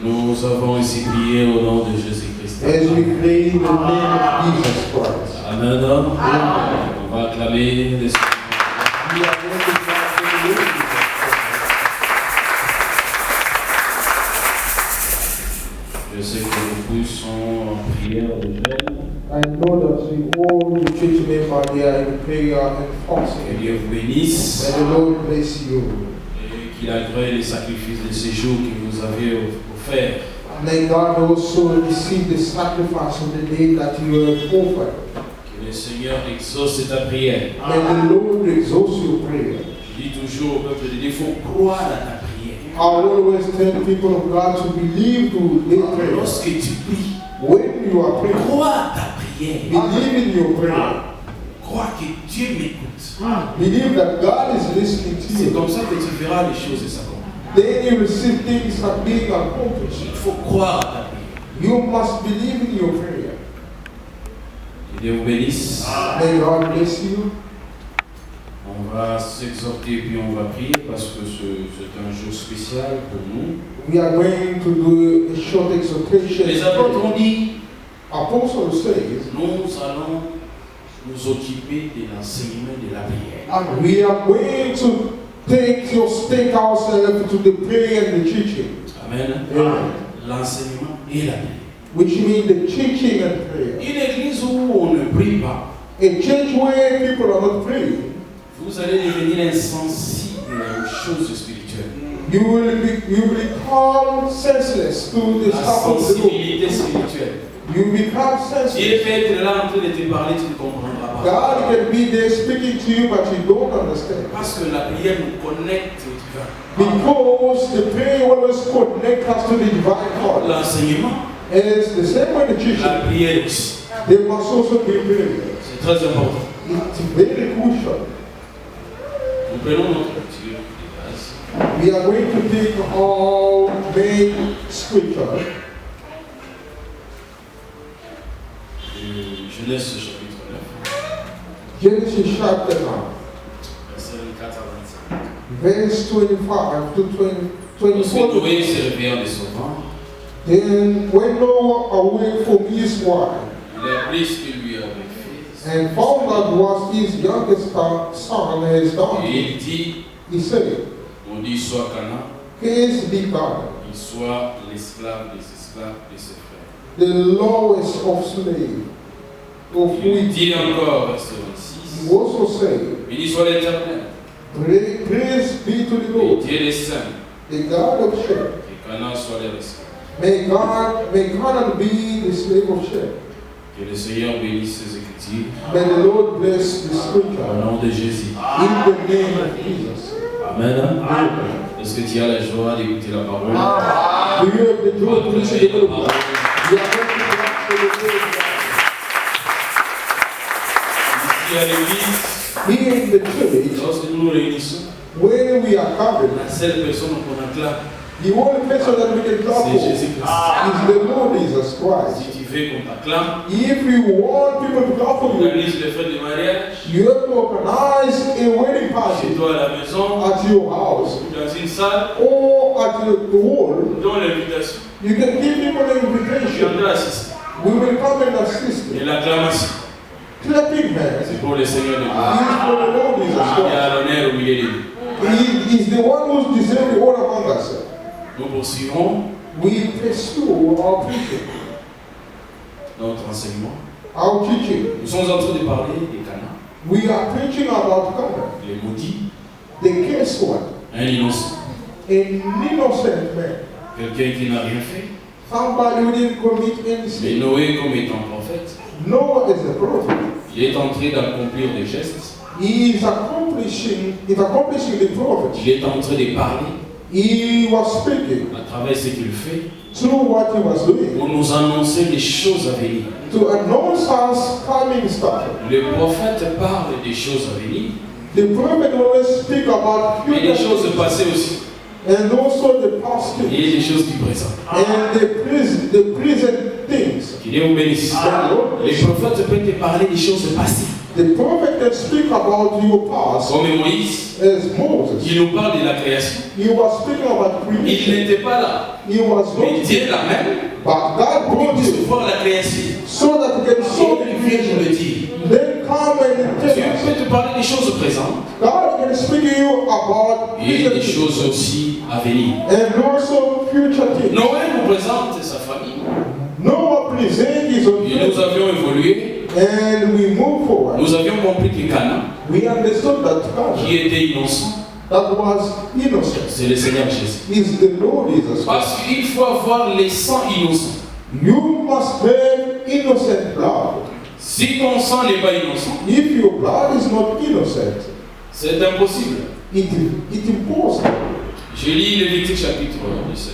Nous avons ici prié au nom de Jésus-Christ. As we pray in the name of Jesus Christ. Amen. On va acclamer les Seigneurs. We are going to clap for the Lord. Je sais que beaucoup sont en prière de jeûne. I know that we all the church members they are in prayer and Que fasting. Dieu vous bénisse May the Lord bless you. et qu'il agrée les sacrifices de ces jours que vous avez offerts. May God also receive the sacrifice of the day that you have offered. Que le Seigneur exauce ta prière. May the Lord exauce your prayer. Je dis toujours au peuple de Dieu, il faut croire à ta prière. I always tell people of God to believe to their prayer. Lorsque tu pries, When you are praying, crois à ta prière. believe in your prayer. Crois que Dieu m'écoute. Believe that God is listening to C'est you. comme ça que tu verras les choses et ça compte. Then you will see things are being accomplished. Il faut croire à ta prière. You must believe in your prayer. Que Dieu vous bénisse. May God bless you. On va s'exhorter puis on va prier parce que c'est un jour spécial pour nous. We are going to do a short exhortation. Les apôtres ont dit, Apostle says, nous allons nous occuper de l'enseignement de la prière. and we are going to take ourselves to the prayer and the teaching. Amen. Amen. L'enseignement et la prière. Which means the teaching and prayer. Une église où on ne prie pas, A church where people are not praying, vous allez devenir insensible aux choses spirituelles. you will become senseless to the La stuff of the Lord. sensibilité spirituelle. You become Dieu senseless. peut être là en train de te parler, tu ne comprendras pas. God can be there speaking to you, but you don't understand. Parce que la prière nous connecte au divin. Because the prayer always connects us to the divine God. L'enseignement, It's the same way the teaching. la prière aussi. There must also be prayer. C'est très important. It's very crucial. Nous prenons notre lecture de base. We are going to take our main scripture. Genèse chapitre 9, Genesis chapter 9, verset 24 à 25. verse 25 to 20, Lorsque 24. Noé se réveilla de son vent, Then when Noah awake from his wife il a appris ce qu'il lui avait fait. and found that was his youngest son and his Et daughter, il dit, he said, on dit soit Canaan, Praise be God, il soit l'esclave des esclaves de ses frères. the lowest of slaves, of Il which dit encore, verset he 26, also said, béni soit l'Éternel, Praise be to the et Lord, Dieu des saints, the God of Shem. que Canaan soit leur esclave. May God be the slave of Shem. Que le Seigneur bénisse ses écritures May the Lord bless the au scripture nom de Jésus. in the name of Jesus. Amen. Est-ce que tu as la joie d'écouter la parole? Do you have the joy to listen to the word? We are going to ask for the word. Ici à l'église, Here in the church, lorsque nous nous réunissons, when we are gathered, la seule personne qu'on acclame, the only person that we can clap c'est for is Jésus-Christ. the Lord Jesus Christ. Si tu veux qu'on t'acclame, If you want people to clap for you, organise les fêtes de mariage, you have to organize a wedding chez party toi à la maison, at your house ou dans une salle, or at the hall. donne l'invitation. You can give people an Tu invitation. viendras assister. We will come and assist Et you. l'acclamation, Clapping hands. c'est pour le Seigneur de He Dieu. is for the Lord Jesus Il y Christ. a l'honneur au milieu de nous. He is the one who deserves the honor among us. Nous poursuivons We pursue our preaching, notre enseignement. our teaching. Nous sommes en train de parler des Canaan, We are preaching about Canaan, les maudits, the case one, un innocent, an innocent man, quelqu'un qui n'a rien fait. somebody who didn't commit any Mais sin. Noé, comme étant prophète, Noah is a prophet. il est en train d'accomplir des gestes. He is accomplishing the prophet. Il est en train de parler He was speaking à travers ce qu'il fait through what he was doing pour nous annoncer les choses à venir. to announce us coming stuff. Le prophète parle des choses à venir, The prophet always speak about mais des future choses things. passées aussi. and also the past et things les choses du présent. and the present things. Que Dieu vous bénisse. Les prophètes peuvent te parler des choses passées. The prophet can speak about your past Comme Moïse, as Moses. il nous parle de la création. He was speaking about Il creation. n'était pas là. He was Mais not Dieu there. l'amène But God pour brought qu'il puisse you voir la création. so that you can show Et the il vient nous le creation. dire. Then come and Dieu tell us. peut te parler des choses présentes God can speak to you about et des future choses aussi à venir. and also future things. Noé nous présente sa famille. Noah present his own Et nous family, avions évolué. and we move forward. Nous avions compris que Canaan, We understood that God qui était innocent, that was innocent c'est le Seigneur Jésus. is the Lord Jesus Christ. Parce qu'il faut avoir les sangs innocents. You must have innocent blood. Si ton sang n'est pas innocent, If your blood is not innocent, c'est impossible. it's impossible. Je lis Lévitique chapitre 17.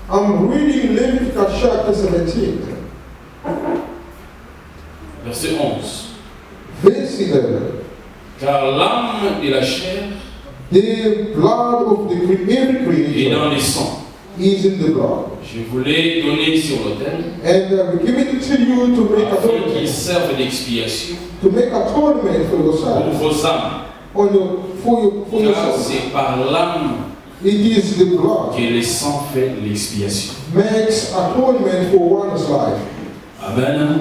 I'm reading Leviticus chapter 17, Verset 11. verse 11. Car l'âme de la chair The blood of every est creature dans les sangs. is in the blood. Je vous l'ai donné sur l'autel And I've given it to you to make afin qu'il atonement, serve d'expiation to make atonement for pour yourself, vos âmes. for Car yourself. c'est par l'âme It is the blood que le sang fait l'expiation. makes atonement for one's life. Amen.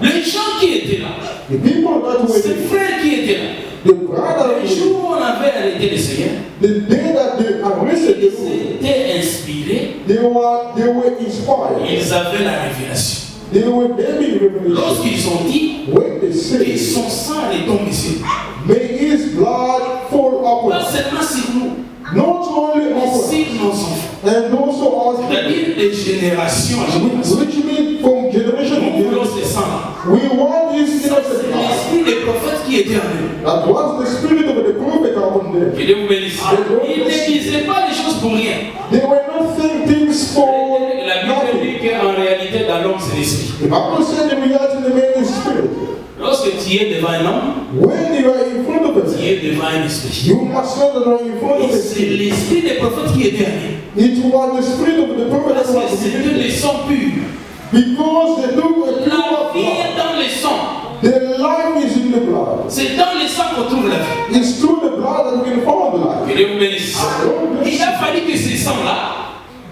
The, Les gens qui étaient là, the people that were ces frères qui étaient là, the brother, les jours où on avait arrêté le Seigneur, the day that they arrested the Lord, ils étaient inspirés, they were inspired. ils avaient la révélation. They were having revelation. Lorsqu'ils ont dit When they que said, son sang allait tomber sur nous, may his blood fall pas upon us, seulement sur nous, not only mais upon us, sur nos enfants. and also our children, C'est-à-dire de génération en génération. which means from generation to Nous voulons generation. ce sang. We want this Ça, innocent c'est blood. l'esprit des prophètes qui était en eux. That was the spirit of the prophet upon them. Que Dieu vous bénisse. Ils ne disaient pas les choses pour rien. They were not saying things for La Bible nothing. dit qu'en réalité, dans l'homme, c'est l'esprit. The Bible said in reality the man is spirit. Lorsque tu es devant un homme, When you are in front of tu us, es devant un esprit. you must know that you are in front Et of us. c'est l'esprit des prophètes qui était en eux. It was the spirit of the prophet Parce that que was c'était within le them. sang pur. Because they took a La pure vie est blood. dans le sang. The life is in the blood. C'est dans le sang qu'on trouve la vie. It's through the blood that we can find life. Que Dieu vous bénisse. Il a fallu que ce sang-là,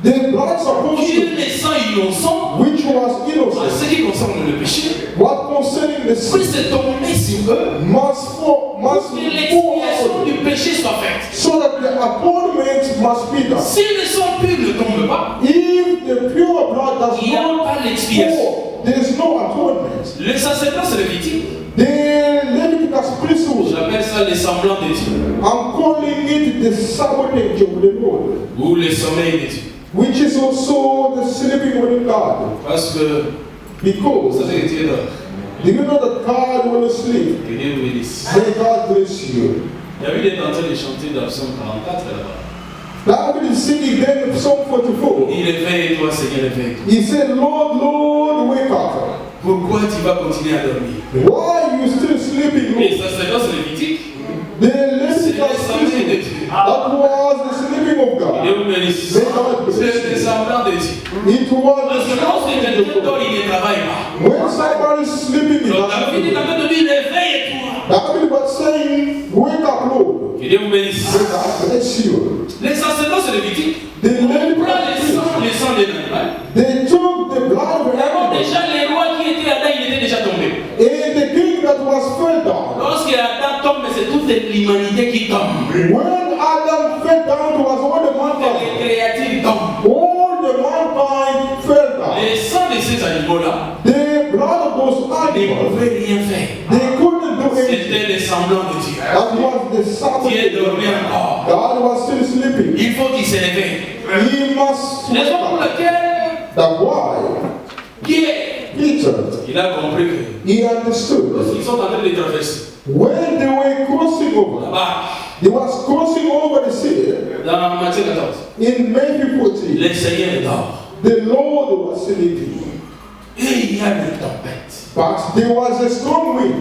The blood supposed qui est to, le sang innocent, which was en innocent, ce qui concerne le péché, what concerning the sin puisse tomber sur eux, must fall que l'expiation du péché soit faite. so that the atonement must be done. Si le sang pur ne tombe pas, If the pure blood does il n'y a not pas l'expiation. fall, there is no atonement. Le sacerdoce lévitique, The Leviticus priesthood, j'appelle ça le semblant de Dieu, I'm calling it the sabotage of the Lord, ou le sommeil de Dieu. which is also the sleeping with God. Parce que, vous Because savez que Dieu dort. do you know that God will sleep? Que Dieu vous bénisse. May God bless you. David est en train de chanter dans Psaume 44 là-bas. David is singing then of Psalm 44. Il réveille-toi, Seigneur, réveille-toi. He said, Lord, Lord, wake up. Pourquoi tu vas continuer à dormir? Why are you still sleeping, Et Lord? sacerdoce lévitique, The c'est le Leviticus sommeil de priesthood, Dieu. that was the sleeping of Que God. Dieu vous bénisse. C'est le semblant de Dieu. It was Parce the que lorsque sleeping quelqu'un of God. dort, il ne travaille pas. When somebody is sleeping, he Donc David est en doesn't. train de dire réveille-toi. David was saying, wake up, Lord. Que Dieu vous bénisse. May God bless you. Les sacerdoces lévitiques, The on prend Leviticus le sang de l'animal. they took the blood of the D'abord, animal, déjà, les rois qui étaient Adam, il était déjà tombé. and the king that was fell down. Lorsque Adam tombe, c'est toute l'humanité qui tombe. When Adam fell down, it was all the Les mankind. créatures tombent. All the mankind fell down. Les sangs de ces animaux-là The blood of those ne animals, pouvaient rien faire. they couldn't do anything. C'était le semblant de Dieu. That was the Sabbath. Dieu dormait encore. God was still sleeping. Il faut qu'il se réveille. He must wake Raison pour up. laquelle That's why Pierre, Peter, il a compris que he understood. lorsqu'ils sont en train de traverser When they were crossing over, là-bas, they was crossing over the sea. dans Matthieu 14, In Matthew 14, le Seigneur dort. the Lord was sleeping. Et il y a une tempête. But there was a strong wind.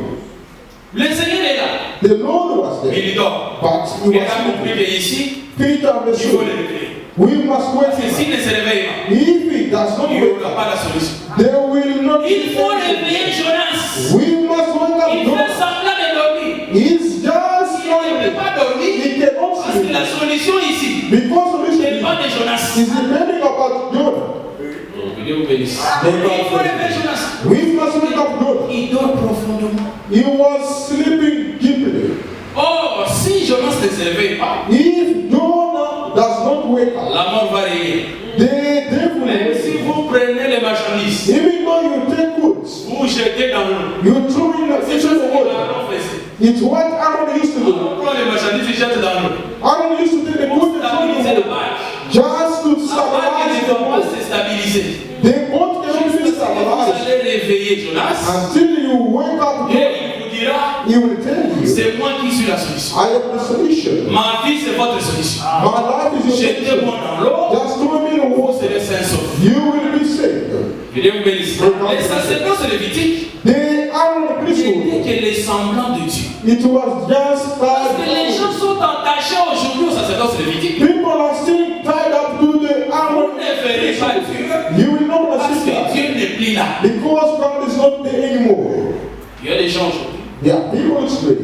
Le Seigneur est là. The Lord was there. Il dort. But he Il a was compris sleeping. qu'ici, Peter il faut understood le réveiller. We must Parce que wake s'il him ne se réveille pas, up. If he does not il n'y wake aura up, pas la solution. there will not be Il faut anything. réveiller Jonas. We must wake up Il fait Jonah. semblant de dormir. He's just Il ne peut sleeping. pas dormir He cannot parce que la sleep. solution ici Because n'est solution pas de Jonas. is depending about Jonah. Que Dieu vous bénisse. Il faut réveiller Jonas. We must wake up Jonah. Il dort profondément. He was sleeping deeply. Oh, si Jonas ne se réveille pas, If Jonah does not wake up, la mort va régner. the devil Même will. si vous prenez les marchandises, Even though you take goods, vous jetez dans l'eau. you throw in the C'est fish ce in the que water. Aaron faisait. It's what Aaron used to do. On prend les marchandises et jette dans l'eau. Aaron used to take the Pour goods and throw in stabiliser the la water. barque. Just to La barque stabilize ne the va pas boat. se stabiliser. The boat cannot be Vous stabilized allez réveiller Jonas until you wake up. et il vous dira, He will tell you, c'est moi qui suis la solution. I am the solution. Ma vie, c'est votre solution. My life is your Jetez-moi solution. dans l'eau, Just throw me in the vous water. serez sains et saufs. You will be saved. Que Dieu vous bénisse. Les sacerdoces lévitiques The Aaron n'étaient priesthood, que les semblants de Dieu. it was just Parce que les gens like sont attachés aujourd'hui aux sacerdoces lévitiques. people are still tied up to the Vous Aaron ne verrez pas priesthood. Dieu You will not parce see que that Dieu n'est plus là. because God is not there anymore. Il y a des gens aujourd'hui, There are people today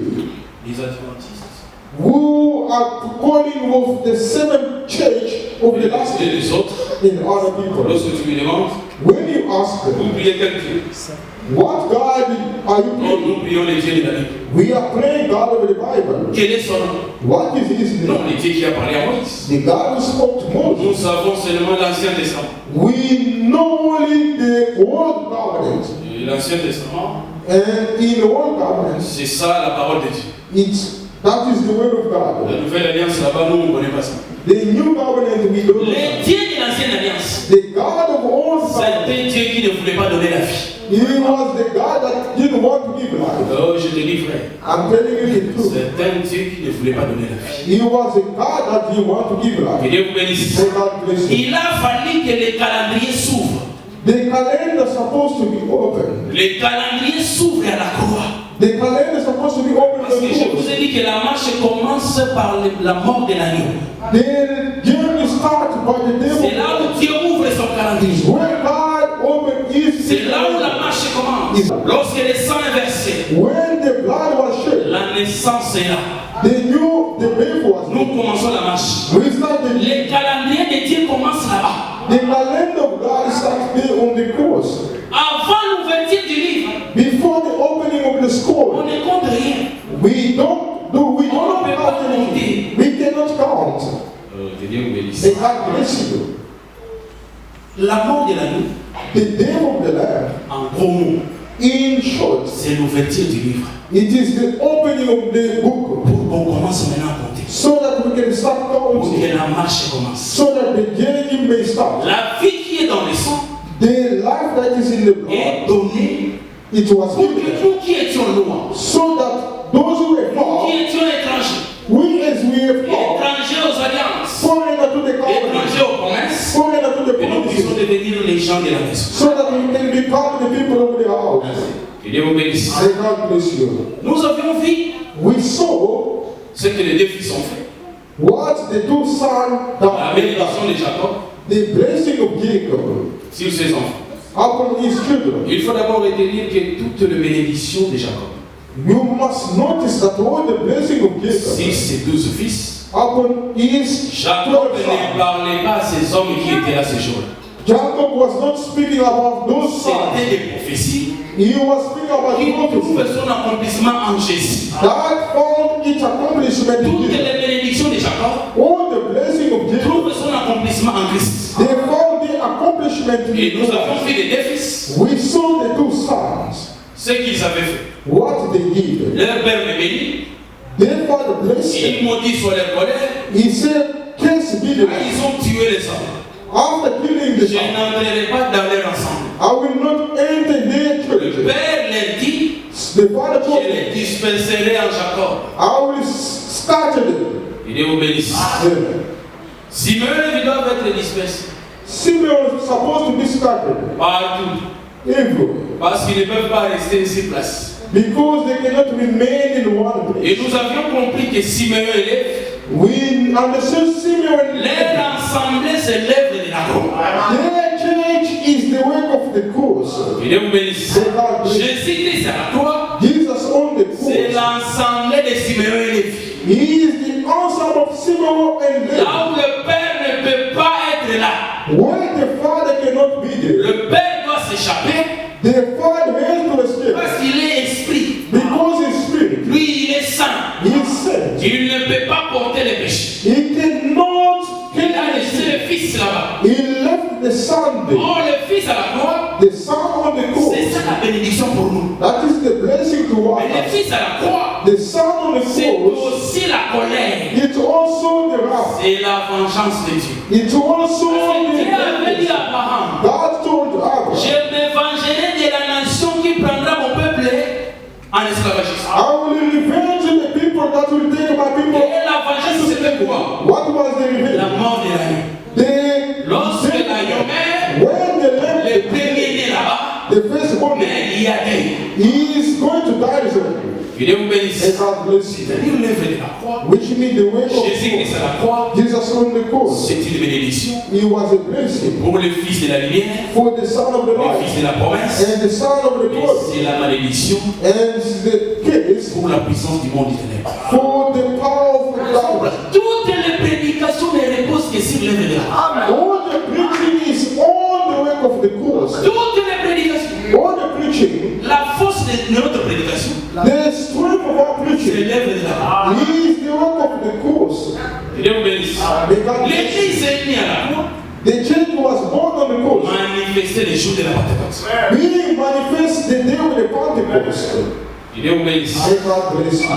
les adventistes, who are calling with the seventh church of the last et day les autres. in other people. Lorsque tu me demandes, When you ask vous them, priez quel Dieu? what God are you Non, praying? nous prions les dieux de la Bible. We are praying God of the Bible. Quel est son nom? What is his Non, name? le Dieu qui a parlé à Moïse. The God who spoke to Nous Moses. savons seulement l'Ancien Testament. We know only the Old Covenant. Et l'Ancien Testament, And in the Old Covenant, c'est ça la parole de Dieu. that is the word of God. La nouvelle alliance là-bas, nous, on ne connaît pas ça. The New Covenant, we don't know. Les dieux de l'Ancienne Alliance, The God of Old c'est Covenant, un Dieu qui ne voulait pas donner la vie. he was the God that didn't want to give life. Oh, je te dis, frère, I'm telling you the truth. c'est un Dieu qui ne voulait pas donner la vie. He was a God that didn't want to give Que life. Dieu vous bénisse. May God bless you. Il a fallu que les calendriers s'ouvrent. The calendar is supposed to be open. Les calendriers s'ouvrent à la croix. The calendar is supposed to be open Parce to que je the vous cross. ai dit que la marche commence par la mort de l'agneau. The journey starts by the C'est devil. là où Dieu ouvre son calendrier. When God opened his C'est là où la marche commence. Lorsque le sang est versé, when the blood was shed, la naissance est là. they knew the baby was Nous dead. commençons la marche. We started Les calendriers de Dieu commencent là-bas. the calendar of God starts there on the cross. Avant l'ouverture du livre, Before the opening of the on scroll, ne compte rien. we don't count anything. We cannot count. Que Dieu vous bénisse. May God bless you. La mort de l'agneau, The day of the Lamb, en gros mots, in short, c'est l'ouverture du livre. it is the opening of the book Pour qu'on commence maintenant à compter. so that we can start Pour counting, que la marche commence. so that the journey may start. La vie qui est dans le sang The life that is in the est blood, donnée it was pour que given nous qui étions loin, so that those who were nous far, qui étions étrangers, we as we are far, étrangers aux alliances, foreigner to the covenant, étrangers aux promesses, foreigner to the que nous puissions promises, devenir les gens de la maison. so that we can become the people of the house. Que Dieu vous bénisse. May God bless you. Nous avions vu We saw ce que les deux fils ont fait. what the two sons La that bénédiction de Jacob the blessing of Jacob sur ses enfants. upon his children. Il faut d'abord retenir que toutes les bénédictions de Jacob, You must notice that all the blessing of sur Jacob ses 12 fils, upon his Jacob 12 ne sons. parlait pas à ces hommes qui étaient là ce jour-là. Jacob was not speaking about those sons. C'était des prophéties He was speaking about qui prophecy trouvent son accomplissement en Jésus. that found its accomplishment in Toutes Jesus. les bénédictions de Jacob All the blessing of Jacob, trouvent son accomplissement en Christ. they found the accomplishment in Et nous Jesus. avons vu les deux fils, We saw the two sons, ce qu'ils avaient fait. what they did. Leur père me bénit, Their father blessed them. il maudit sur leur colère, He said, Curse be the Lord. ils ont tué les hommes. After killing the Je son, n'entrerai pas dans leur ensemble. I will not enter their Le church. père leur dit, The father told je them, les disperserai en Jacob. I will scatter them. Et Dieu vous bénisse. Yeah. Simeon, ils doivent être dispersés Simeon is supposed to be scattered partout. everywhere Parce qu'ils ne peuvent pas rester sur place. because they cannot remain in one Et place. nous avions compris que Simeon élève We understand similarly. Leur assemblée, c'est l'œuvre de la croix. Their church is the work of the cross. Que Dieu vous bénisse. Jésus-Christ à la croix, Jesus on the c'est cross. l'assemblée de Simeon et Lévi. He is the ensemble of Simeon and Levi. Là où le Père ne peut pas être là, Where the Father cannot be there. le Père doit s'échapper The Father has to escape. parce qu'il est esprit. Because His Spirit. Lui, il est saint. He is sent. Il ne peut pas porter les péchés. He cannot Il a carry laissé le Fils là-bas. He left the Son there. Or, le Fils à la croix, The Son on the cross. c'est ça la bénédiction pour nous. That is the blessing to Mais le us. Fils à la croix, The Son on the c'est cross. aussi la colère. It's also the wrath. C'est la vengeance de Dieu. It's also Dieu avait dit the à Abraham, God told Abraham, je me vengerai de la nation qui prendra mon peuple en esclavagisme. I will revenge the people that will take my people. Et la vengeance, c'était quoi? What was the revenge? La mort de l'agneau. Lorsque l'agneau meurt, When the le lamb, premier né là-bas, the firstborn, mais il y a des. he is going to die as well. Que Dieu vous bénisse. And God bless you. C'est-à-dire l'œuvre de la croix. Which means the way of Jésus-Christ à la croix, Jesus on the cross. c'est une bénédiction He was a blessing pour le Fils de la lumière, for the Son of the le light Fils de la promesse, and the Son of the mais cross. c'est la malédiction And the case pour la puissance du monde éternel. for the power of God. Toutes les prédications ne reposent que sur l'œuvre de la croix. All the preaching is on the work of the cross. Toutes les prédications. All the preaching, La force de notre prédication, the strength of our c'est preaching l'œuvre de la croix. is the work of the cross. Que Dieu vous bénisse. May God bless you. L'Église est née à la croix, The church was born on the cross. manifester les jours de la Pentecôte. Being manifest the day of the Pentecost. Que Dieu vous bénisse. May God bless you.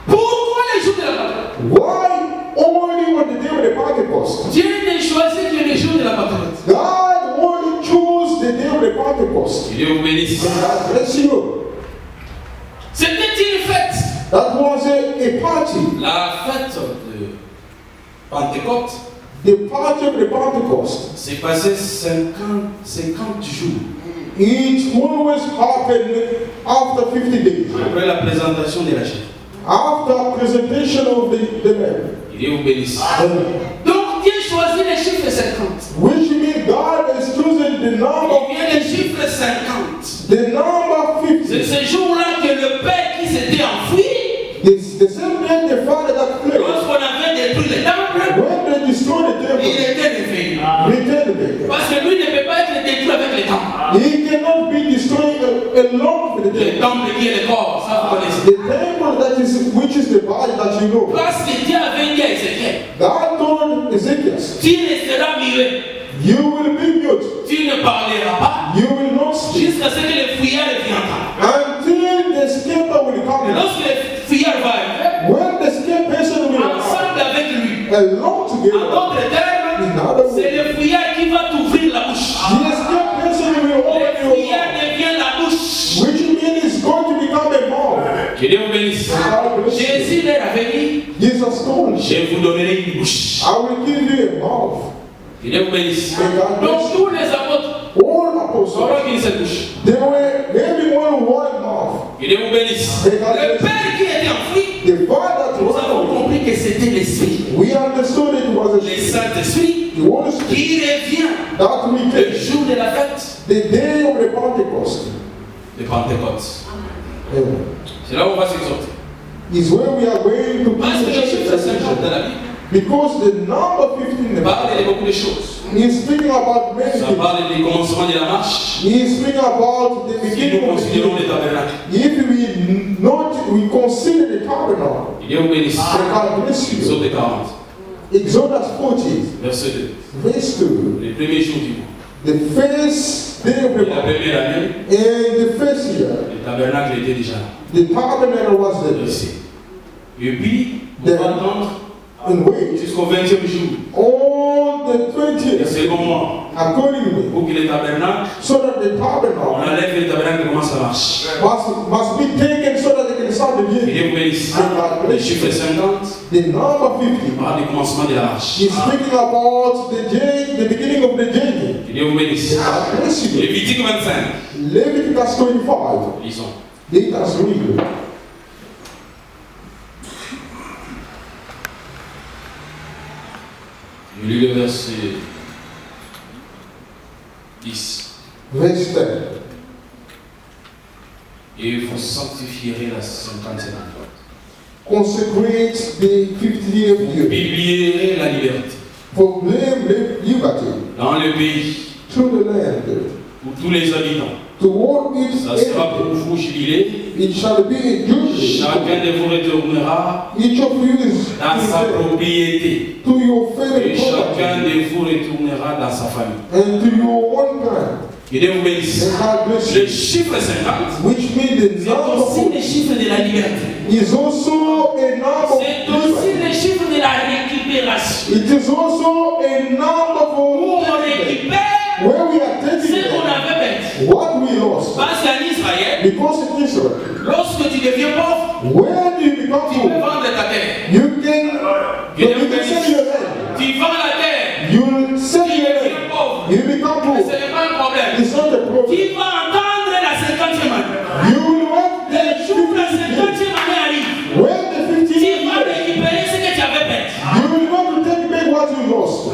Pourquoi les jours de la Pentecôte? Why only on the day of the Pentecost? Dieu ne choisit que les jours de la Pentecôte. God only chose the day of the Pentecost. Que Dieu vous bénisse. May God bless you. C'était une fête. That was a party. La fête de Pentecôte The party of the Pentecost. s'est passée 50 jours It always happened after 50 days. après la présentation de la chair. After presentation of the lamb. Que Dieu vous bénisse. Uh, Donc Dieu choisit le chiffre 50. Which means God has chosen the number, Il vient le chiffre 50. the number C'est 50. ce jour-là que le Père qui s'était enfui, The same day the Father that fled, lorsqu'on avait détruit le temple, when they destroyed the il temple, était réveillé. returned it. Parce que lui ne peut pas être détruit avec le temple. He cannot be destroyed alone with the Le temple. temple qui est le corps, ça vous connaissez. The temple that is, which is the body that you know. Parce que Dieu avait dit à Ézéchiel, God told Ezekiel, tu resteras muet, you will be mute, tu ne parleras pas, you will not speak, jusqu'à ce que le fuyard viendra. until the scapegoat will Et come. lorsque le fuyard va arriver, When the scapegoat person will come, ensemble avec lui, along en together, d'autres termes, in other words, c'est le fuyard qui va t'ouvrir la bouche. the escape person will Le open your fuyard mouth, devient la bouche. which means it's going to become a mouth. Que Dieu vous bénisse. God bless you. Jésus leur avait dit, Jesus told you, je vous donnerai une bouche. I will give you a mouth. Que Dieu vous bénisse. God bless Donc tous les apôtres All apostles, auront une seule bouche. they were having one mouth. Que Dieu vous bénisse. Le Père qui était enfui, The Father nous avons was, compris que c'était l'Esprit. we understood it was a Le spirit. Saint-Esprit The Holy Spirit qui revient that we le take jour de la fête the day of the Pentecost. de Pentecôte. C'est là où on va s'exhorter. Is where we are going to Parce que le chiffre 50 dans la Bible because the number 15 in the parle Bible de beaucoup de choses. is speaking about many Ça things. parle du commencement de la marche. He is speaking about the Si beginning nous of the considérons day. les tabernacles. If we consider the tabernacle, Que Dieu vous bénisse. may God bless you. Exode 40, Exodus 40, verset 2. verse 2, Les premiers jours du mois. the first day of Et the la month, première année, and the first year, le tabernacle était déjà là. the tabernacle was there. Ici. Et puis, on va attendre And wait, jusqu'au 20e jour, on the le 20th, second mois, accordingly, pour que le tabernacle, so that the on tabernacle enlève le tabernacle et commence la marche. must be taken so that they can start the Que year. Dieu vous bénisse. Le chiffre 50 The number 50 parle du commencement de la marche. is speaking about the beginning of the journey. Que Dieu vous bénisse. God bless you. Lévitique 25. Leviticus 25. Lisons. Let us read. Je lis le verset 10. Verse 10. Et vous sanctifierez la 50e année. Consecrate the 50th Vous year. publierez la liberté Proclaim liberty dans le pays to the land, pour tous les habitants. to all its Ça sera pour enemies. vous jubilé. It shall be a jubilee. Chacun de vous retournera Each of you is dans sa propriété. to your Et favorite chacun property de vous retournera dans sa famille. and to your own kind. Que Dieu vous bénisse. And God bless Le you. chiffre 50, Which means the c'est number aussi of le chiffre de la liberté. is also a number C'est of aussi liberty. le chiffre de la récupération. It is also a number Où on for récupère where we are ce taking qu'on back avait perdu. what we lost. Parce qu'en Israël, Because in Israel, lorsque tu deviens pauvre, when you become tu peux poor, vendre ta terre. you can sell your land. Tu vends la terre. You sell Tu your deviens land. pauvre. You become Mais ce poor. n'est pas un problème. It's not a problem. Tu vas entendre la 50e année. You will want Le the jour où la 50th 50e année arrive, when the 50th tu vas year, récupérer ce que tu avais perdu. you will want to take back what you lost.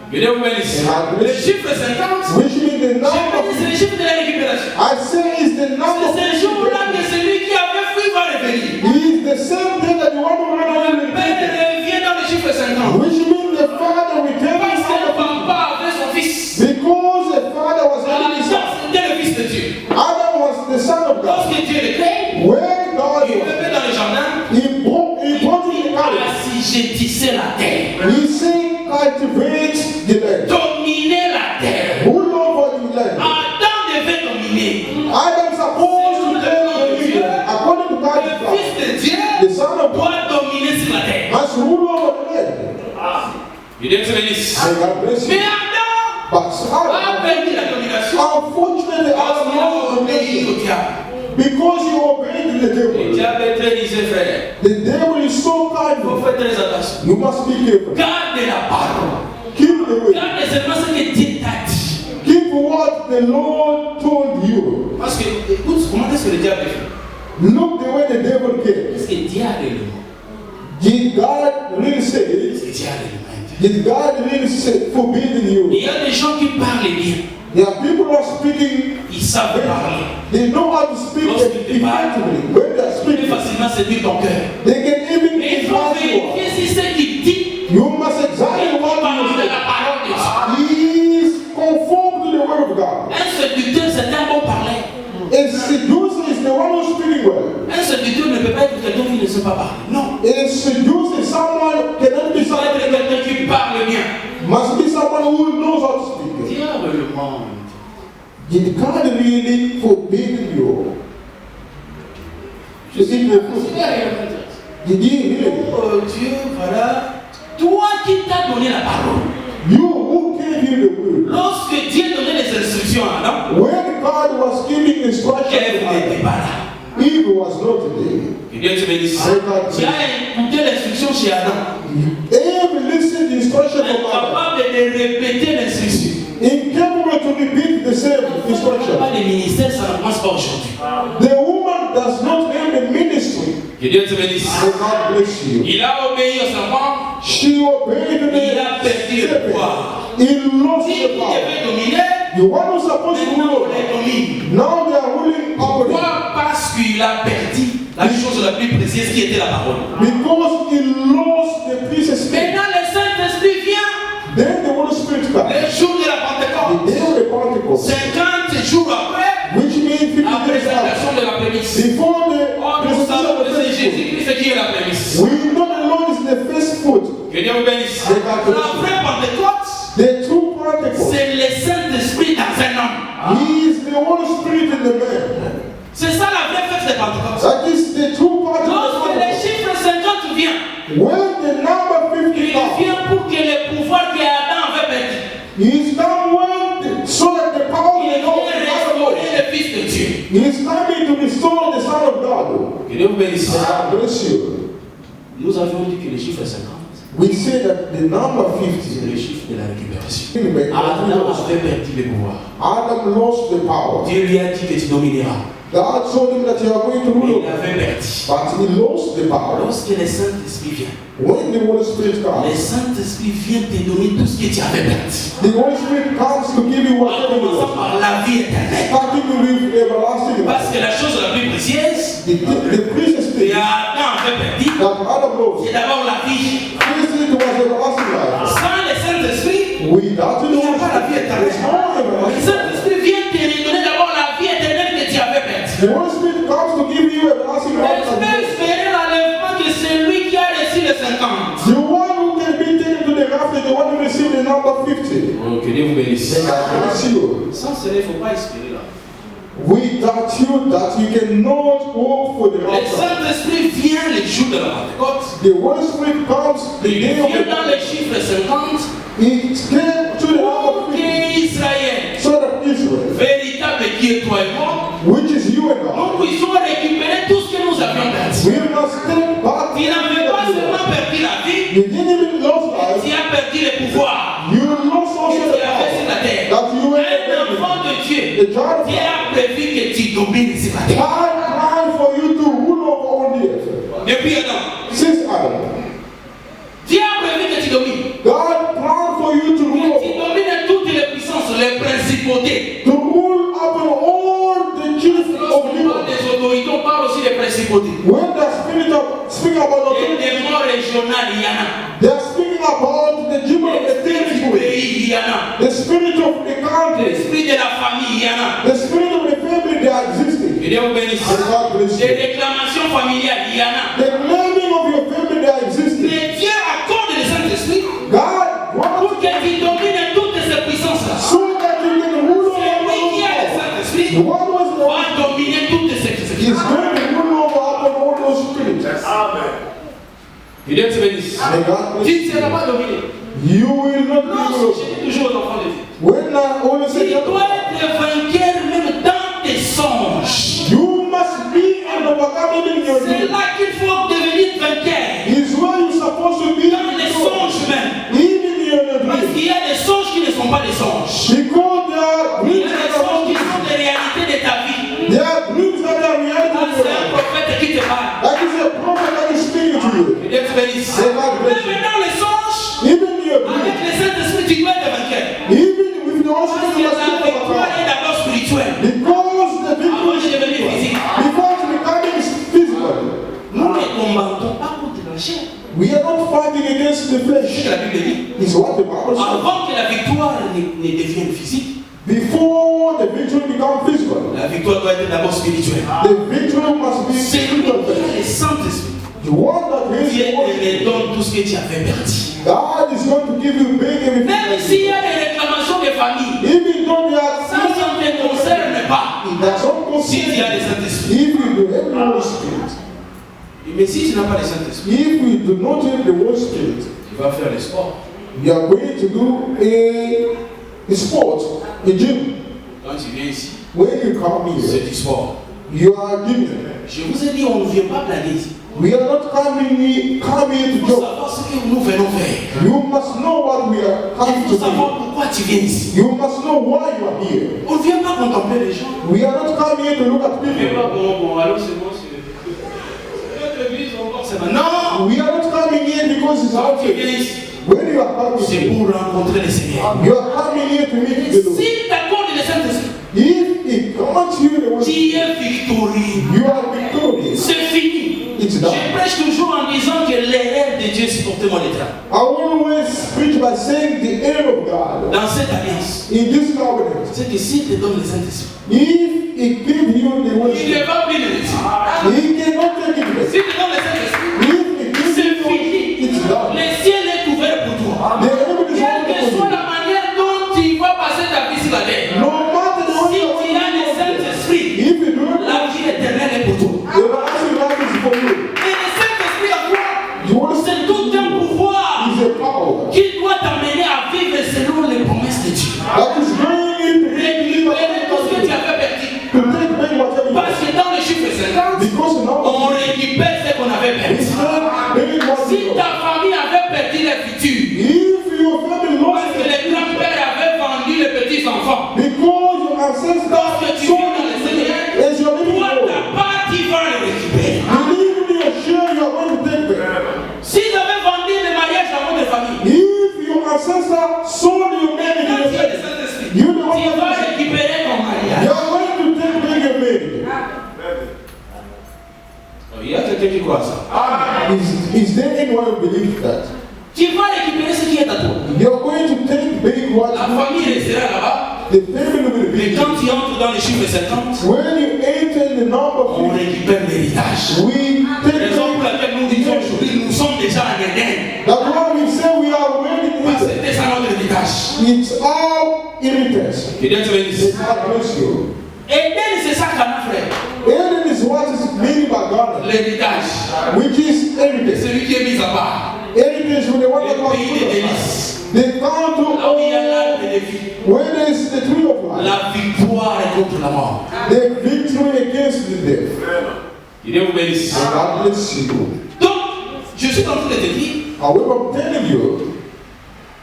Que Dieu vous bénisse. Le chiffre 50, Which means the j'ai number. dit c'est le chiffre de la récupération. I say is the number. C'est ce jour-là que celui qui avait fui va revenir. Is the same thing that you want to run away Le with. père revient dans le chiffre 50. Which means the father returned Parce his que le son. papa avait son fils. Because the father was having his son. Adam, c'était le fils de Dieu. Adam was the son of God. Lorsque Dieu le crée, When God il le was, met dans le jardin. he brought in the Ah, garden. si je tissais la terre, He said, cultivate the land. dominer la terre. Rule over the land. Adam devait dominer. Adam supposed to tell the land, according to Le God's plan, fils de Dieu the son of God doit dominer sur la terre. must rule over the land. Que Dieu te bénisse. May God bless Mais you. Adam But a Adam, perdu la domination unfortunately, parce Adam qu'il a lost the obéi nation au diable. because he obeyed the Le devil. diable est très disait, frère. The devil is so Il faut kind. faire très attention. You must be careful. Garde la parole. Keep the way. Garde seulement ce que Dieu t'a dit. Keep what the Lord told you. Parce que, écoute, comment est-ce que le diable fait? Look the way the devil came. Est-ce que Dieu a le mot? Did God really say Est-ce it? que Dieu a le mot? Did God really say forbidden you? Il y a des gens qui parlent bien. There are people who are speaking. Ils savent parler. They know how to speak effectively. When they are Ils peuvent speaking, facilement séduire ton cœur. they can even Mais il faut advise you. vérifier si ce qu'il dit You must est examine what parlant you de la parole de Dieu. say. He is conformed to the word of God. Un séducteur, c'est un bon parler. A seducer is the one who's speaking well. Un séducteur ne peut pas être quelqu'un qui ne sait pas parler. Non. A seducer is someone cannot be Il doit être someone quelqu'un qui parle bien. must be someone who knows how to speak. Diable le monde. Did God really forbid you? Je suis Did pas he really? Oh Dieu, voilà. Toi qui t'as donné la parole. You who gave you the word. Lorsque Dieu donnait les instructions à Adam, When God was giving instructions Ève to n'était Adam, pas là. Eve was not there. Que Dieu te bénisse. Tu as écouté l'instruction chez Adam. Eve listened to instruction from Adam. Incapable de répéter l'instruction. Incapable to repeat the same Pas instruction. de ministère, ça ne passe pas aujourd'hui. The woman does not have a ministry. Que Dieu te bénisse. May God bless you. Il a obéi au serpent. She obeyed Il a perdu le the pouvoir. serpent. He lost Si the il power. devait dominer, The one who's supposed to maintenant rule on les domine. now they are ruling over him Pourquoi? Parce qu'il a perdu la chose la plus précieuse qui était la parole. because he lost the precious thing. Maintenant, le Saint-Esprit vient. Then the Holy Spirit comes. Le jour de la Pentecôte. The day of the Pentecost, 50 jours après which means 50 la days after, présentation de la prémisse. before the Oh, nous presentation savons of que the c'est first Jésus-Christ qui est la prémisse. fruit. We know the Lord is the first fruit. Que Dieu vous bénisse. La vraie Pentecôte, The true Pentecost. c'est le Saint-Esprit dans un homme. He is the Holy Spirit in the man. C'est ça la vraie fête de Pentecôte. That is the true Lorsque le Pentecost. chiffre 50 vient, When the number 50 il comes, vient pour que le pouvoir que Adam avait perdu, he is come when so that the power il of God vient is restaurer out. le Fils de Dieu. He is coming to restore the Son of God. Que Dieu vous bénisse. God bless you. Nous avions dit que le chiffre 50, We say that the number c'est 50, le chiffre de la récupération. Adam Adam avait perdu le pouvoir. lost the power. Dieu lui a dit que tu domineras. God told him that you are going to Il rule. avait perdu. But he lost the power. Lorsque le Saint-Esprit vient, When the Holy Spirit le comes, Saint-Esprit vient te donner tout ce que tu avais perdu. the Holy Spirit comes to give you En whatever you commençant want. par la vie éternelle. Starting to live everlasting Parce life. que la chose la plus précieuse, The precious et thing Adam avait perdu, that Adam lost. c'est d'abord la vie. First it was everlasting life. Sans le Saint-Esprit, Without the il n'y Holy a pas la vie Spirit, éternelle. there's no Le everlasting life. Saint-Esprit vient te redonner d'abord la vie éternelle que tu avais perdue. The Holy Spirit comes to give you everlasting Mais life. tu peux espérer l'enlèvement que celui qui a reçu le 50. The one who can be taken to the rapture, the one who received the number 50. Oh, que Dieu vous bénisse. Then God bless you. Sans cela, il ne faut pas espérer là. Without you, that you cannot hope for the Le rapture. Saint-Esprit vient le jour de la Pentecôte. The Holy Spirit comes the Il day of vient the dans les chiffres 50 It came to the number pour 50. qu'Israël, So that Israel, véritable qui est toi et moi, which is you and I, nous puissions récupérer tout ce que nous avions perdu. we must take back Tu n'avais pas seulement perdu la vie, You didn't even lose life. tu as perdu le pouvoir You lost que also tu the avais sur power la terre. that you were Un enfant de Dieu, the child of Dieu God. a prévu que tu domines sur la terre. God planned for you to rule over all the earth. Depuis Adam, Since Adam, Dieu a prévu que tu domines. God planned for you to Que rule tu domines toutes les puissances, les principautés. to rule upon all the chiefs of Lorsqu'on evil. parle des autorités, on parle aussi des principautés. When they're speaking about Les authority, démons régionaux, il y en a. they're speaking about the demon of the L'esprit du territory, pays, il y en a. the spirit of the country, L'esprit de la famille, il y en a. the spirit of the family they are existing. Que Dieu vous bénisse. And God bless Les you. réclamations familiales, il y en a. The naming of your family they are existing. Mais Dieu accorde le Saint-Esprit God wants pour que tu domines toutes ces puissances-là. so that you can rule over C'est lui qui a le all those. Saint-Esprit The one who has the va dominer toutes ces is puissances. going to rule over upon all those spirits. Que Dieu te bénisse. May God Tu bless ne seras pas dominé. you. You will not be Non, ruled. je dis toujours aux enfants de Dieu. When I always Tu say that, dois être vainqueur même dans tes songes. you must be an overcomer in your C'est dream. là qu'il faut devenir vainqueur. Is where you're supposed to be. Dans les songes même. Even in your Parce dream. qu'il y a des songes qui ne sont pas des songes. Because there are Il y dreams a des that are songes qui not. sont des réalités de ta vie. There are dreams that are reality Quand of c'est your un life. prophète qui te parle. That is a prophet that is speaking to you. Que Dieu te bénisse. May God bless Même you. dans les songes, Even in your avec dream. le Saint-Esprit, tu dois être vainqueur. Even with the Parce Holy que Spirit, la victoire est d'abord spirituelle. because the Avant de victory devenir physique. before it's becoming physical. Nous ne combattons pas contre la chair. We are not fighting against the C'est ce que flesh. la Bible dit. It's what the Bible says. Avant que la victoire ne devienne physique, Before the victory becomes physical, la victoire doit être d'abord spirituelle. the victory must be C'est lui spiritual qui a first. le Saint-Esprit. The one that is Dieu the te Holy redonne tout ce que tu avais perdu. God is going to give you big everything. Même s'il y a des réclamations de famille, Even though there are ça ne te concerne pas. it does not Si tu as concern le Saint-Esprit. if you do have the Holy Spirit. Mais si tu n'as pas le Saint-Esprit, If you do not have the Holy Spirit, tu vas faire le sport. you are going to do a sport, a gym. Quand tu viens ici, When you come c'est here, du sport. you are giving. Je vous ai dit, on ne vient pas blaguer ici. We are not coming here Il to faut joke. savoir ce que nous venons faire. You must know what we are Il coming faut to savoir do. pourquoi tu viens ici. You must know why you are here. On ne vient pas contempler les gens. We are not coming here to look at On ne vient pas, people. bon, allô, c'est bon, c'est... Notre église, encore, c'est bon. Non! We are not coming here because it's Quand out tu viens here. ici, When you are coming c'est here, pour rencontrer le Seigneur. you are coming here to meet the Lord. S'il t'accorde le Saint-Esprit, If it grants you the Holy tu Spirit, es victorieux. you are victorious. C'est fini. It's done. Je prêche toujours en disant que l'erreur de Dieu supporte mon état. I always preach by saying the air of God Dans cette alliance, in this covenant. c'est que s'il te donne le Saint-Esprit, If it gives you the Holy il ne Spirit, va plus le laisser. He cannot take it back. S'il te donne le Saint-Esprit, If it gives c'est you, fini. it's done. Le ciel est ouvert pour toi. The heaven is Quelle que open soit for la manière dont tu vas passer ta vie sur la terre, you. No matter the si way tu as le Saint-Esprit, if you do it, la vie éternelle est pour toi. the everlasting life is for you. Et le Saint-Esprit à toi, The Holy Spirit c'est tout un pouvoir is a power qui doit t'amener à vivre selon les promesses de Dieu. that is going in to Récupérer tout ce que tu avais perdu. take back whatever you Parce que dans le chiffre 50, because in quelqu'un qui croit à ça? Is there anyone who believes that? Tu vas récupérer ce qui est à toi. You're going to take back what La famille restera là-bas. the family will Mais be. quand tu entres dans les chiffres 50, When you enter the number on récupère l'héritage. we take Raison pour back. laquelle nous disons aujourd'hui, nous sommes déjà en Éden. That's why we say we are already in Parce que it. c'était ça notre héritage. It's our inheritance. Que Dieu te bénisse. God bless you. Éden, c'est ça qu'on a, frère. Eden is what is meant by God, L'héritage. which is C'est heritage. celui qui est mis à part. Heritage when the one that Le was pays des délices. they come to Là où il y a all l'arbre de vie. where there is the tree of life, La victoire est contre la mort. the victory against the death. Que Dieu vous bénisse. God bless you. Donc, je suis en train de te dire, However, I'm telling you,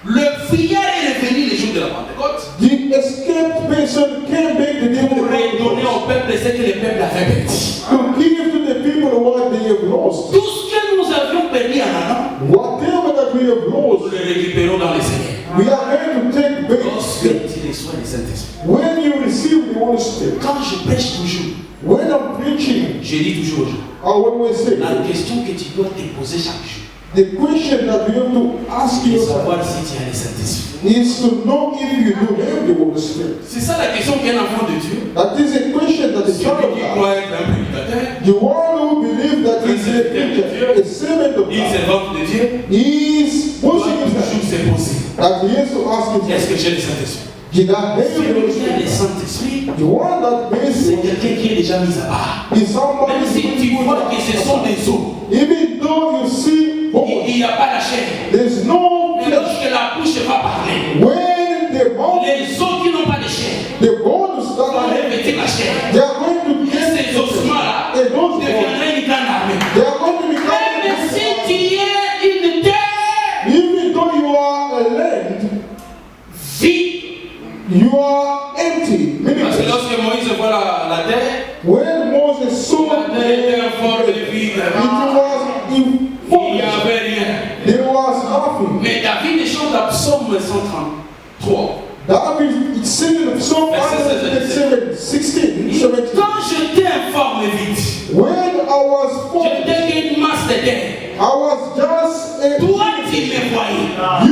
le fuyard est revenu les jours de la Pentecôte the escaped person came back the day pour redonner of au peuple ce que le peuple avait perdu. to give to the people what they have lost. Tout ce que nous avions perdu en Adam, Whatever that we have nous lost, le récupérons dans les Seigneurs. we are going to take back. Lorsque tu reçois le Saint-Esprit. When you receive the Holy Spirit, Quand je prêche toujours, when I'm preaching, je dis toujours aux gens, I always say, la question que tu dois te poser chaque jour, the question that you have to ask c'est de yourself savoir si tu as le Saint-Esprit. is to know if you do have the Holy Spirit. C'est ça la question qu'un enfant de Dieu, That is a question that the child celui qui of God, croit être un prédicateur, the one who believes that he's a preacher, a servant of une God, servante de Dieu, is doit pushing himself toujours se poser. that he has to ask Est-ce himself, que j'ai le Saint-Esprit? did I have the Celui Holy qui a le Spirit? Saint-Esprit, The one that makes c'est it quelqu'un qui est déjà mis à part. is somebody Même si tu vois que ce sont des os, even though you see bones, il n'y a pas la chair. there's no Mais flesh. lorsque la bouche va parler, When the bones, les os qui n'ont pas de chair the bones that vont are heavy, revêtir la chair. they are going to Et get ces ossements-là and those bones, deviendraient une grande armée. they are going to become Même si tu es une terre even though you are a land, vide. you are empty. Meaning, Parce que lorsque Moïse voit la terre, when Moses saw la terre était un fort de it vide. was Il n'y informed. avait rien. There was nothing. Mais David chante à Psaume 133. David, it's saying in Psalm Verset 16, 17. Quand je t'informe vite, When I was je formed, t'ai qu'une masse de terre. I was just a Toi, tu me voyais.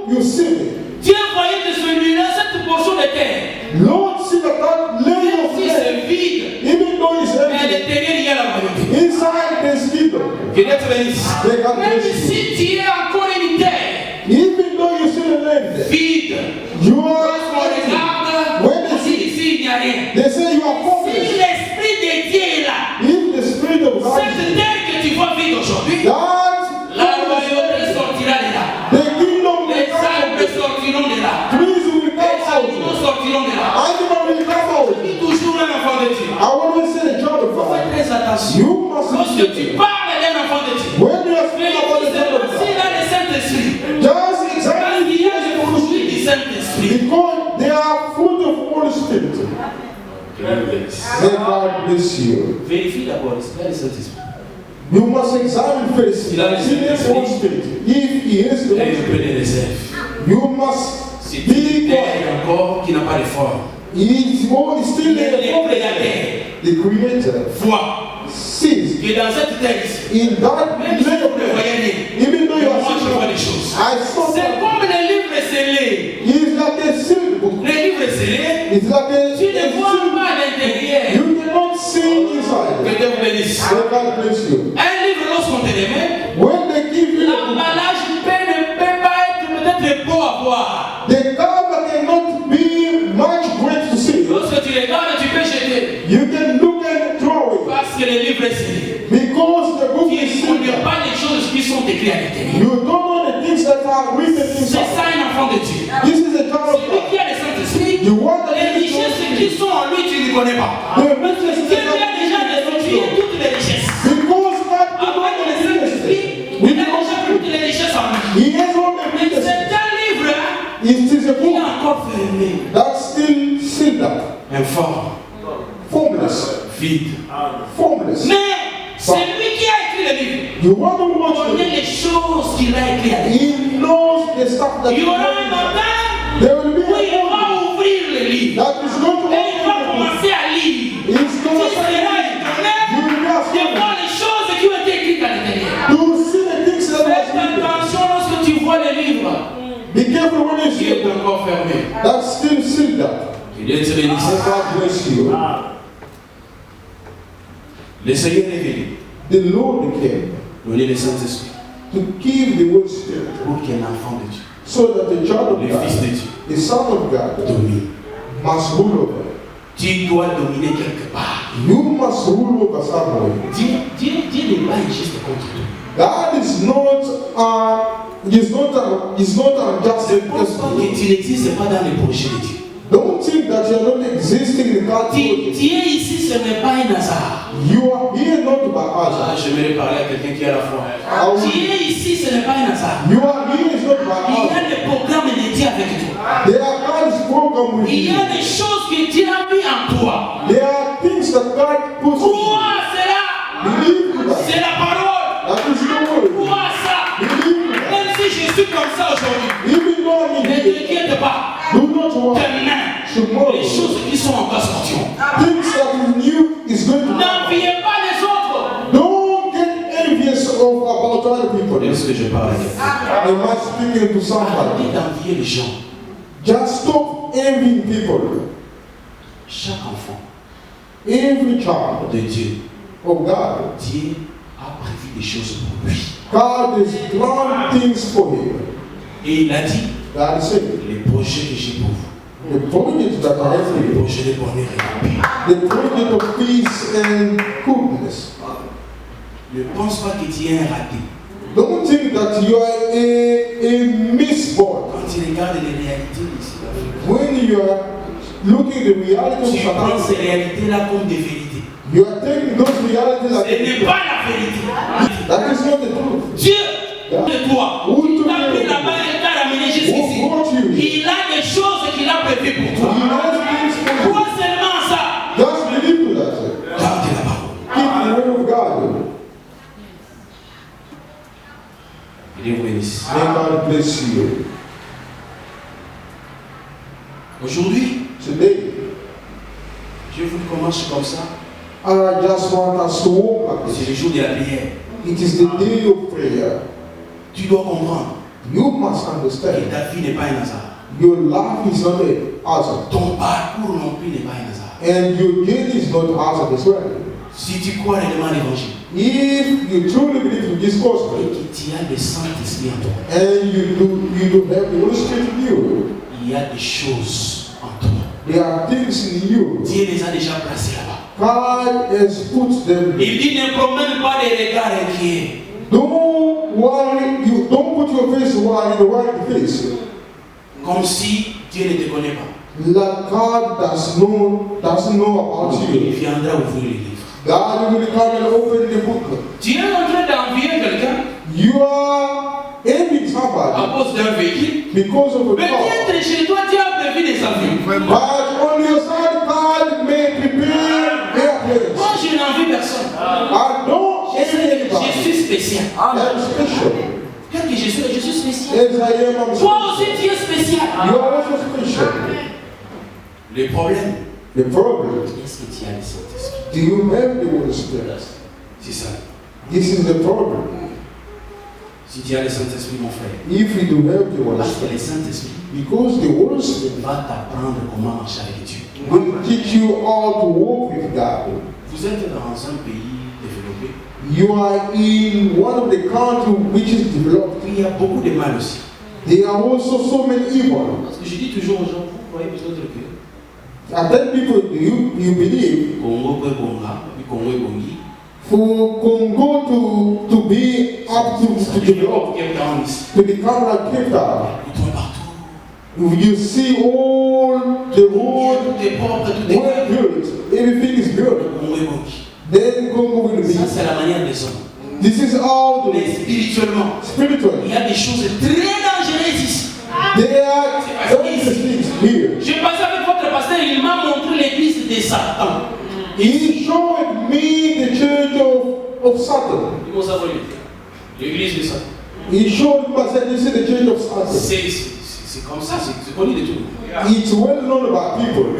you see me. Dieu voyait que celui-là, cette portion de terre, Lord, see that lay même of si land, c'est vide, even though it's mais à empty, l'intérieur, il y a la royauté. inside there's kingdom. Que Dieu te bénisse. They can Même bless you. si tu es encore une terre Even though you see the land, vide, you are lorsqu'on empty. regarde, When on dit ici, il n'y a rien. They say you are Si formless. l'Esprit de Dieu est là, If the Spirit of God cette is terre que tu vois vide aujourd'hui, that la royauté sortira de là. the kingdom will Les come arbres out. sortiront de là. Trees will Les come animaux out. sortiront de là. Animals will come out. Je dis toujours un enfant de Dieu. I always say the child of Fais God. très attention. You must Lorsque tu parles d'un enfant de Dieu, when you are speaking about the child of s'il God, a le Saint-Esprit, just parce exactly qu'il y a le fruit du Saint-Esprit. because they are fruit of Holy Spirit. May God bless you. Vérifie d'abord, est-ce qu'il y a le Saint-Esprit? You must examine first. Il a le If he has the Holy Spirit. If he has the Il y a Holy un peu Spirit, de réserve. you must C'est be une quiet. terre encore qui n'a pas de forme. He is still Il est the le créateur. the Creator. Vois Sees que dans cette terre ici, in that même si vous ne land, voyez rien, even though you moi are je vois seeing, des choses. I saw C'est that. comme les livres scellés. He is like a sealed book. Les livres scellés, It's like a tu ne vois sealed pas à l'intérieur. You cannot see Que inside. Dieu vous bénisse. May God bless you. Un livre, lorsqu'on te le met, When they give you the book, l'emballage ne peut pas être peut-être beau à voir. the cover cannot be much great to see. Lorsque tu regardes, tu peux jeter. You can look and throw it Parce que le livre est scellé. because the book Tu is ne sealed. connais pas les choses qui sont écrites à l'intérieur. You don't know the things that are written C'est inside. ça un enfant de Dieu. This is a child of Celui God. qui a le Saint-Esprit, You want the les richesses qui sont en lui, tu ne connais pas. The Parce que Dieu lui a déjà restitué toutes les richesses. because God Avec le Saint-Esprit, il a déjà toutes les richesses en lui. He has all the Mais riches. c'est un livre, It is a il book est encore fermé. that's still sealed up, Informe, formless, vide. formless. Mais celui qui a écrit le livre You want to watch connaît it. les choses qu'il a écrites à l'intérieur. He knows the stuff that Il y you aura un know. matin There will be où il a moment va ouvrir le livre. that is going to Et il va open. commencer à lire. He's Tu going to seras say, étonné you will be de astonished voir les choses qui ont that still see that. Que Dieu te bénisse. And God bless you. Le Seigneur est venu The Lord came donner le Saint-Esprit to give the Holy Spirit pour qu'un enfant de Dieu, so that the child of le Fils God, de Dieu, the Son of God, domine. must rule over. Tu dois dominer quelque part. You must rule over somewhere. Dieu n'est pas injuste contre toi. God is not unjust. Ne pense pas que tu n'existes pas dans les projets de Dieu. Don't think that you are not existing in God's Tu project. es ici, ce n'est pas un hasard. You are here not by Ah, us. j'aimerais parler à quelqu'un qui a la foi. Tu es ici, ce n'est pas un hasard. You are here is not by Il y a us. des programmes de Dieu avec toi. There are God's program with Il y a you. des choses que Dieu a mis en toi. There are things that God puts in you. Crois à cela. Believe in that. C'est la parole. That is the word. Crois à ça. Believe in that. Même si je suis comme ça aujourd'hui, Even though I'm ne here, t'inquiète pas. do not worry. Demain, Tomorrow, les choses qui sont encore sortiront. things that is new is going to happen. N'enviez pas les autres. Don't get envious about other people. Est-ce que je parle à quelqu'un? Am I speaking to somebody? Arrêtez d'envier les gens. Just stop envying people. Chaque enfant Every child de Dieu, of God, Dieu a prévu des choses pour lui. God has planned things for him. Et il a dit, God said, les projets que j'ai pour vous, the project that I have for les you, projets de bonheur et de paix. the project of peace and goodness. Ne pense pas que tu es un raté. Don't think that you are a misborn. Quand tu regardes les réalités ici, When you are looking at the reality tu of prends ces Satan, réalités-là comme des vérités. you are taking those realities Ce like n'est pas la vérité. that is not the truth. Dieu de toi, il t'a pris là-bas et t'a ramené jusqu'ici. Who brought you here? Il a des choses qu'il a prévues pour toi. He has things for you. Crois seulement ça. Just believe to that. Garde la parole. Keep the word of God. Que Dieu vous bénisse. May God bless you. Aujourd'hui, Today, je vous commence comme ça. I just want us to walk like C'est this. le jour de la prière. It is the day of prayer. Tu dois comprendre You must que understand ta vie n'est pas un hasard. your life is not a hazard. Ton parcours non plus n'est pas un hasard. And your journey is not hazard as well. Si tu crois réellement à l'évangile If you truly believe in this et gospel que tu as le Saint-Esprit en toi, and you do have the Holy Spirit in you, il y a des choses en toi. there are things in you. Dieu les a déjà placées là-bas. God has put them. Il dit ne promène pas des regards inquiets. Don't worry. You don't put your face in the right face. Comme si Dieu ne te connaît pas. Like God doesn't know about Il you. viendra ouvrir les livres. God will come and open the book. Tu es en train d'envier quelqu'un You are envying à somebody cause d'un véhicule. because of a car. Peut-être chez toi, tu as prévu des avions. But on your side, God may prepare airplanes. Moi, je n'envie personne. I don't envy Je anybody. suis spécial. I'm special. Quel que je suis spécial. As I am, I'm Toi special. aussi, tu es spécial. You are also special. Le problème, The problem, est-ce que tu as le Saint-Esprit? do you have the Holy Spirit? C'est ça. This is the problem. Si tu as le Saint-Esprit, mon frère, If you do have the Holy parce que le Spirit, Saint-Esprit because the Holy Spirit va t'apprendre comment marcher avec Dieu. will teach you how to walk with God. Vous êtes dans un pays développé. You are in one of the countries which is developed. Il y a beaucoup de mal aussi. There are also so many evil. Parce que je dis toujours aux gens, vous croyez peut-être que I tell people, do you believe Congo peut Conga, puis Congo est Congi. for Congo to be up to develop, Cape Town ici. to become like Cape Town? Ils tombent partout. You see all the road, Tout est propre, tout est well clair. built, everything is built. Congo est Congi. Then Congo will Ça, be. c'est la manière des hommes. This is how Mais the spirituellement, spiritual. il y a des choses très dangereuses ici. There are dangerous things here. Je passais avec votre pasteur, il m'a montré l'église de Satan. He showed me the church of Satan. Ils vont savoir l'église de Satan. He showed me, I said, this is the church of Satan. C'est comme ça, c'est connu de tout. It's well known about people.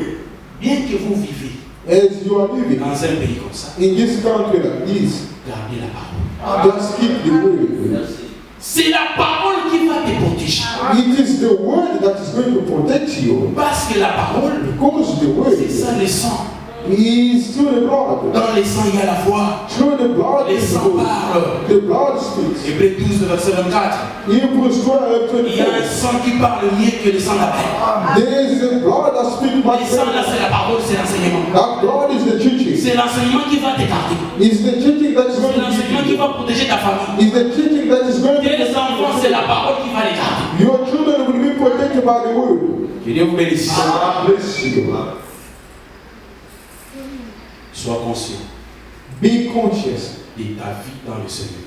Bien que vous vivez As you are living dans un pays comme ça, in this country like this, gardez la parole. just keep the word. C'est la parole qui va te protéger. It is the word that is going to protect you. Parce que la parole, Because the word c'est ça le sang. is through the blood. Dans le sang, il y a la foi. Through the blood Le is sang parle. the blood speaks. Hébreux 12, verset 24. Hebrews 12, Il y a un 24. sang qui parle mieux que le sang d'Abel. There is a blood that speaks Le much sang là, better. c'est la parole, c'est l'enseignement. That blood is the teaching. C'est l'enseignement qui va te garder. It's the teaching that is C'est going to l'enseignement give qui you. va protéger ta famille. It's the teaching that is going to Tes enfants, c'est la parole qui va les garder. Your children will be protected by the word. Que Dieu vous bénisse. God bless you. Sois conscient Be conscious de ta vie dans le Seigneur.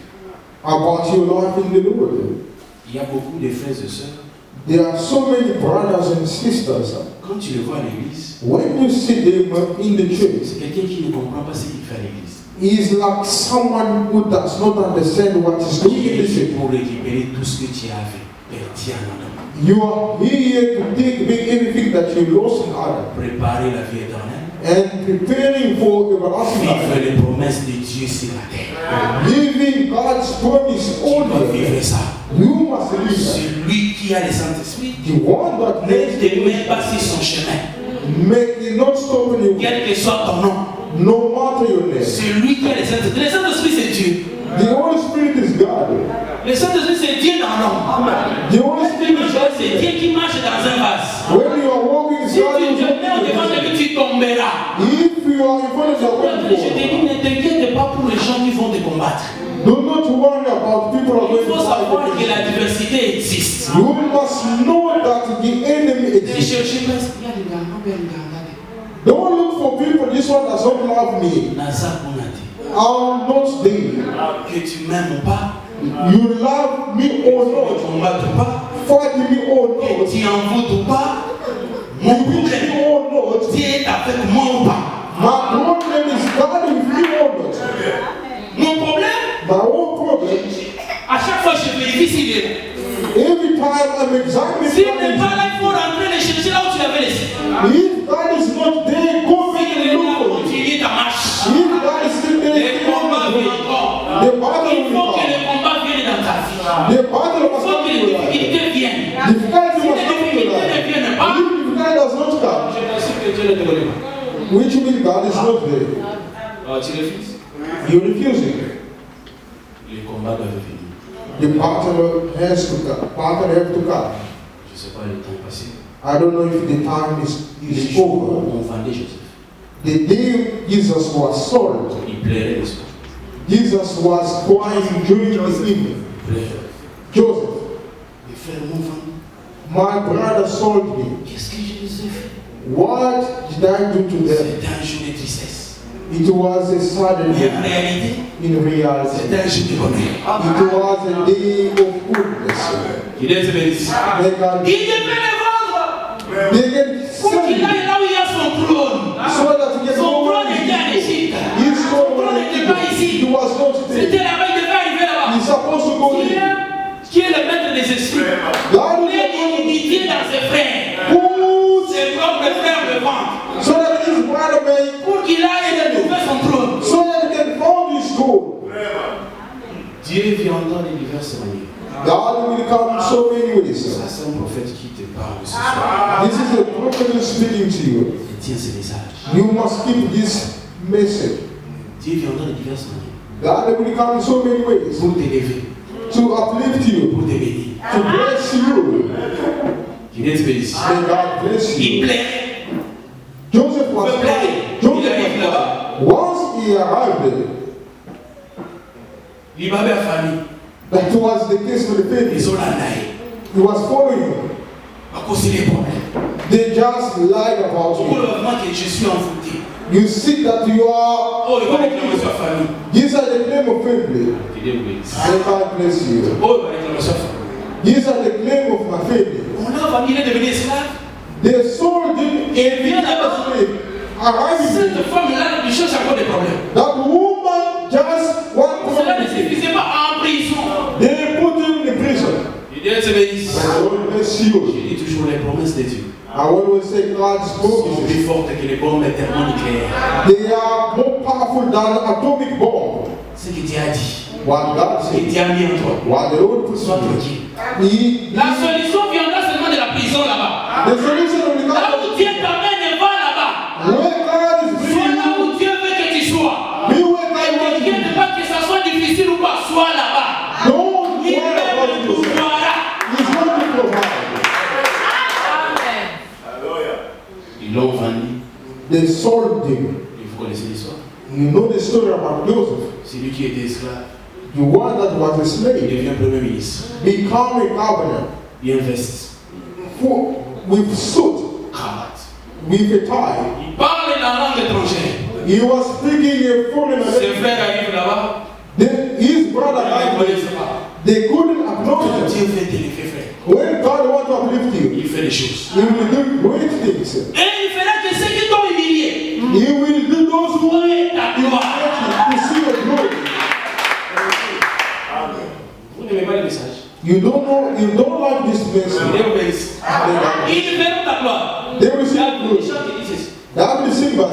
about your life in the Lord. Il y a beaucoup de frères et sœurs. There are so many brothers and sisters. Quand tu le vois à l'église, When you see them in the church, c'est quelqu'un qui ne comprend pas ce qu'il fait à l'église. he is like someone who does not understand what is doing Qui in the est church. pour récupérer tout ce que tu avais perdu en Adam. You are here to take back everything that you lost in Adam Préparer la vie éternelle. and preparing for everlasting Vivre life. les promesses de Dieu sur la terre. Living God's promise Tu on dois you. vivre ça. You must live that. Celui qui a le Saint-Esprit The one that ne makes te met pas sur son chemin. make it not stop you, Quel que soit ton nom. no matter your name. Celui qui a le Saint-Esprit. Le Saint-Esprit, c'est Dieu. The Holy Spirit is God. Le Saint-Esprit, c'est Dieu dans l'homme. The Holy Spirit is C'est God. Dieu qui marche dans un vase. When you are walking, Si God tu is te mets au devant de lui, tu tomberas. If you are in front of Je te the dis, ne t'inquiète pas pour les gens qui vont te combattre. do not worry about people who are Il going faut to savoir fight que you. la diversité existe. You must know that the enemy Ne exists. cherchez pas ce qu'il y a de gagnant, bien de gagnant. Don't look for people, this one does not love me. Naza Konate. I'm not there. Que tu m'aimes ou pas, You love me or ne not. combattes pas, Fight me or que not. tu en voutes ou pas, mon You wish problème, me or not. Dieu est avec moi ou pas. My problem is God with me or not. Mon problème, My own problem, à chaque fois je vérifie s'il est là. every time I'm examining S'il n'est pas God, là, il faut rentrer les chercher là où tu l'avais laissé. if God is not there, go back S'il est and là, look for it. continue ta marche. If God is still there, Les combats viennent encore. the battle Il will faut que come. les combats viennent dans ta vie. The battle Il must faut come que to les your life. difficultés viennent. Difficulty Si must les come to your difficultés ne life. viennent pas, If difficulty does not come, je t'assure que Dieu ne te connaît pas. which means God is not there, Tu refuses. you refuse it. Les combats doivent venir. The battle has to come. Battle have to come. Je ne sais pas le temps passé. I don't know if the time Les is jours où over. on vendait Joseph, The day Jesus was sold, il plairait le soir. Jesus was crying during the evening. Il plairait. Joseph, Mes frères m'ont vendu. my brother sold me. Qu'est-ce que je les ai fait? What did I do to them? C'était un jour de tristesse. It was a sudden Mais en day. réalité, In reality, c'était un jour de bonheur. it was a day of goodness. Il est bénisse. They can, Il devait les vendre they can pour sell qu'il it aille là où il y a son trône. so that he can Son go trône where était en he Égypte. His Son throne trône n'était pas he ici. was not C'était there. là-bas, il devait arriver là-bas. He's supposed to go there. Qui est le maître des esprits? God will Mais l'iniquité dans ses frères. put Ses propres frères le vendent. so that his brother may, Pour qu'il aille retrouver son trône. so that he can found his throne. Dieu viendra de diverses manières. God will come so many ways. Ça, c'est un prophète qui te parle ce soir. This is a prophet speaking to you. Et tiens ce message. You must keep this message. Dieu viendra de diverses manières. God will come so many ways Pour t'élever, to uplift you, pour te bénir. to bless you. Qu'il est béni. May God bless Il you. plaît. Joseph was Il crying. plaît. Joseph Il arrive was là-bas. crying. Once he arrived, Il va vers la famille. that was the case for the Ils family. ont la naïe. He was following him. À cause des problèmes. They just lied about Pour you. le moment que je suis envoûté. You see that you are. Oh, il va réclamer sa famille. These are the claim of family. Il est béni. May God bless you. Oh, il va réclamer sa famille. These are the claim of my family. On a famille, il est devenu esclave. They sold him Et vient là-bas. arriving. Cette femme-là, il cherche encore des problèmes. That woman just one Cela ne problem. suffisait pas en prison. They put him in prison. Il est béni. May God bless Je you. dis toujours les promesses de Dieu. I always say God's Sont promises. plus fortes que les bombes thermonucléaires. They are more powerful than atomic bomb. ce que Dieu a dit, what God ce que said, Dieu a mis en toi. what the Lord put Sois in tranquille. you. La solution viendra seulement de la prison là-bas. The solution will Là come. où Dieu t'amène, va là-bas. Where God is Sois bringing là you, où Dieu veut que tu sois. be where Ne God wants you. t'inquiète pas que ça soit difficile ou pas, sois là-bas. Don't Il worry about même yourself. pourvoira. He's going to provide. Ils l'ont vendu. They sold him. Et vous connaissez l'histoire. You know the story about Joseph. C'est lui qui était esclave. The one that was a Il slave devient premier ministre. become a governor Il investit. With suit, Cravate. with a tie. Il parle la langue étrangère. He was speaking a foreign Ses language. frères arrivent là-bas. His brother Ils ne died. connaissent pas. They couldn't Quand acknowledge Dieu him. fait t'élever, frère, When God wants to uplift you, il fait des choses. He will do great things. Et il fera que ceux qui t'ont humilié He will do those who voient ta gloire. to see your glory. Vous n'aimez pas le message. You don't like this message. Ils obéissent. Ils verront ta gloire. They will see Il y a your des glory. gens qui disent ceci. That will sing by Devant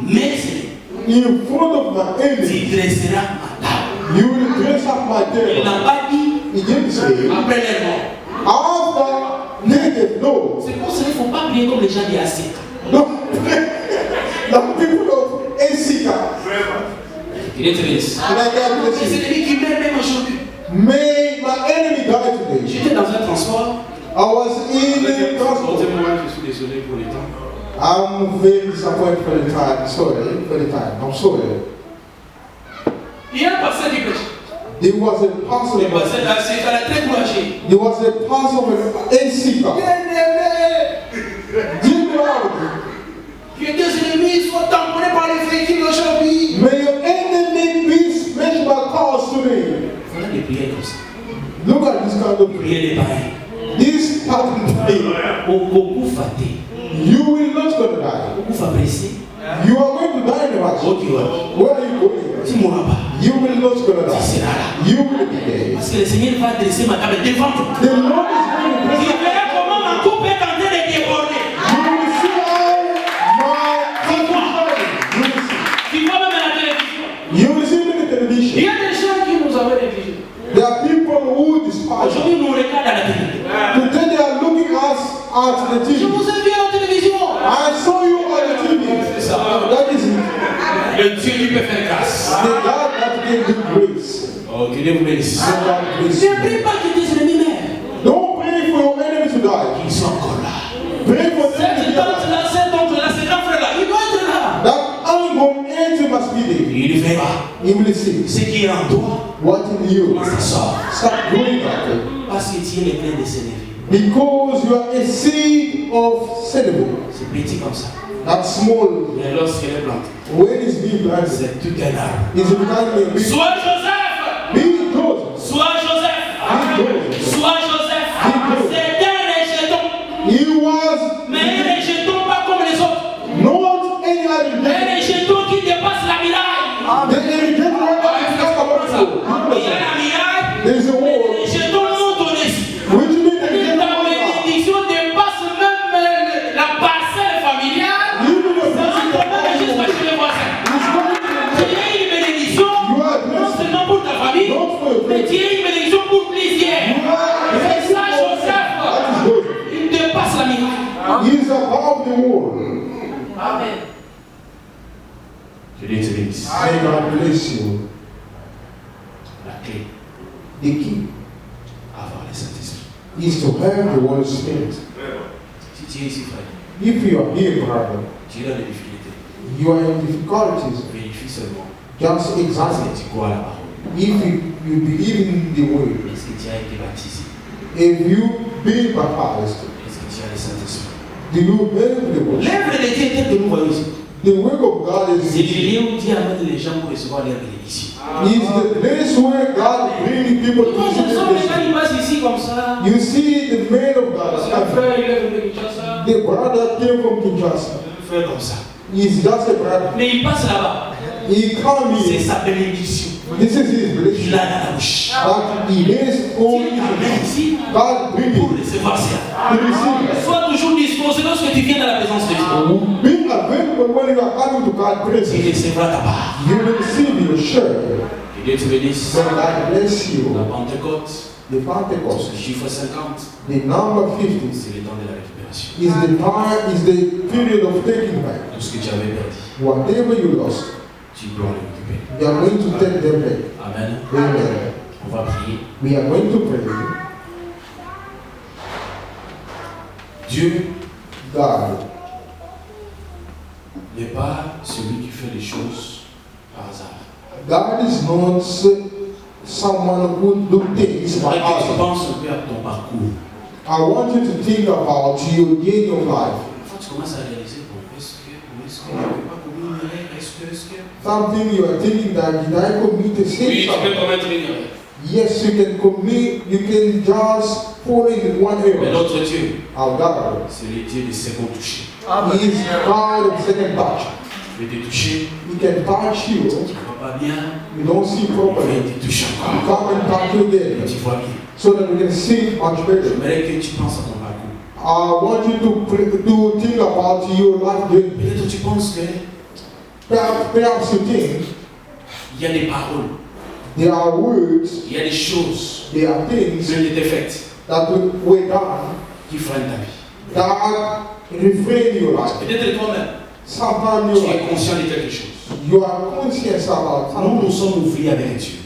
mes ennemis, in front of my enemy. tu dresseras ma table. You will dress up my Il table. n'a pas dit He didn't say après les morts. after naked. No. C'est pour ça qu'il ne faut pas prier comme les gens d'Asika. No. The people of Esika. Il est triste. And I got C'est bless you. celui qui meurt même aujourd'hui. May my enemy die today. J'étais dans un transport. I was in the transport. Moi, je suis désolé pour le temps. I'm very disappointed for the time. Sorry, for the time. I'm sorry. Il y a un pasteur qui prêche. There was a pastor. Le pasteur là, c'est elle est très courageux. There was a pastor of Esika. Dear Lord, Que tes ennemis soient tamponnés par les véhicules aujourd'hui. may your enemy be special cause to me. Voilà des prières comme ça. Look at this kind of prayer. Prières des pareils. This pattern prayer. Beaucoup faté. You will not gonna die. Beaucoup fabriqué. You are going to die in the match. Ok, ouais. Where are you going? Tu mourras pas. You will not gonna Tu die. seras là. You will be there. Parce que le Seigneur va dresser ma table devant toi. The Lord is going to Tu bless you. verras comment ma coupe est en train de déborder. You will see how my country you will see. Tu vois même à la télévision. You will see me in the Il y television. a des gens qui nous avaient négligés. There are people who despise us. Aujourd'hui, nous regardent à la télé. Today they are looking us at the Je TV. vous ai vu à la télévision. I saw you on the TV. That is it. Le Dieu qui peut faire grâce. The God that can do grace. Oh, que Dieu vous bénisse. The God bless Ne you. prie pas que tes ennemis meurent. Don't pray for your enemy to die. Ils sont encore là. Pray for them to Cette be alive. tante-là, cet oncle-là, cet grand-frère-là, il doit être là. That unborn angel must be there. Il verra He will see ce qui est en toi. what in you. Comment ça sort. Start doing that. Parce que tu es le plein de ses ennemis. Because you are a seed of celebrity. C'est petit comme ça. That's small. Mais lorsqu'elle est plantée, When it's being planted, c'est tout un arbre. it's becoming a big. Sois Joseph. Be good. Sois Joseph. Be good. Sois Joseph. C'est un rejeton. He was Mais un rejeton pas comme les autres. not any other Un day. rejeton qui dépasse la muraille. The irritated one that is just about Il y a la muraille. There is a Le wall rejeton monte au-dessus. which means that Et ta bénédiction dépasse même la parcelle familiale. even the Ça person rentre même jusqu'à chez les voisins. Tu as une bénédiction non seulement pour ta famille, mais tu as une bénédiction pour plusieurs. C'est ça, Joseph. that is good. Il dépasse la muraille. He is above the wall. Amen. Je dis, May God bless you. la clé, The key avoir le Saint-Esprit. is to have the Holy Spirit. Si tu es ici, frère, If you are here, brother, tu es dans des difficultés. you are in difficulties. Vérifie seulement. Just Parce examine. que tu crois à la parole. If you believe in the word, Est-ce que tu as été baptisé? if you been baptized, Est-ce que tu as le Saint-Esprit? do you have the word? L'œuvre de Dieu est que nous voyons ici. The work of God C'est is le lieu où Dieu amène les gens pour recevoir leur bénédiction. the place where God brings people to Moi, je receive sens the les gens qui blessing. passent ici comme ça. You see the man of Parce God, qu'un frère, il est venu de Kinshasa. the brother came from Kinshasa. Un frère comme ça. He's just a brother. Mais il passe là-bas. He come C'est here. sa bénédiction. This is his Il blessing. a dans la bouche. That he lays on Dieu t'amène his ici God bring pour it recevoir ça. to receive it. Sois toujours disposé lorsque tu viens dans la présence de Dieu. Being available when you are coming to God Tu presence, recevras ta part. you will receive your share. Que Que Dieu te bénisse. May God bless you. La Pentecôte, The Pentecost, ce chiffre 50, the number 50, c'est le temps de la récupération. is the time, is the period of taking back. Tout ce que tu avais perdu, Whatever you lost, tu dois le récupérer. you are going to take them back. Amen. Amen. On va prier. We are going to pray. Dieu God n'est pas celui qui fait les choses par hasard. God is not someone who do things by J'aimerais que tu accident. penses un peu à ton parcours. I want you to think about your day in your life. Quand tu commences à réaliser, bon, est-ce que je n'ai pas commis une erreur, est-ce que... Something you are thinking that did I commit a sin? Oui, tu peux commettre une erreur. Yes, you can commit, you can just fall in one Mais error. notre Dieu, Our God, c'est le Dieu du second toucher. He is God of second touch. Je vais te toucher, He can touch you. tu ne vois pas bien, You don't see il properly. va te toucher You encore. come and touch you Et again, tu vois bien. so that we can see much better. J'aimerais que tu penses à ton parcours. I want you to think about your life journey. Peut-être tu penses que Perhaps you think il y a des paroles, there are words, il y a des choses there are qui things ont été faites that were done qui freinent ta vie. that refrain your life. Peut-être toi-même, Sometimes tu es conscient de quelque chose. you are conscious about Nous, nous something. sommes ouvriers avec Dieu.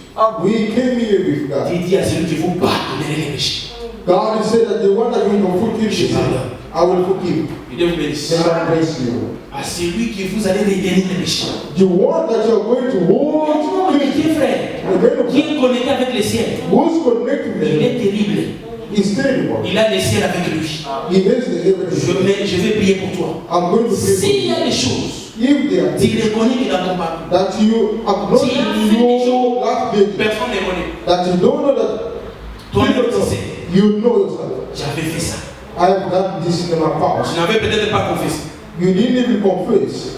We came here with God. Il dit à celui qui vous pardonner les péchés. God said that the one that will forgive Je you, pardonne. I will forgive. Que Dieu vous bénisse. May God bless you. À celui qui vous allez retenir les péchés. The one that you are going to hold, Mais Dieu, frère, qui est connecté avec le ciel, who's connected il with est terrible. is terrible. Il a le ciel avec lui. He has the heaven. Je vais prier pour toi. I'm going to pray for S'il y you. a des choses, If there are tu things reconnais que dans ton parcours, that you acknowledge your life journey, personne ne connaît. that you don't know that Toi-même, people tu know, sais, you know yourself. j'avais fait ça. I have done this in my past. Je n'avais peut-être pas confessé. You didn't even confess.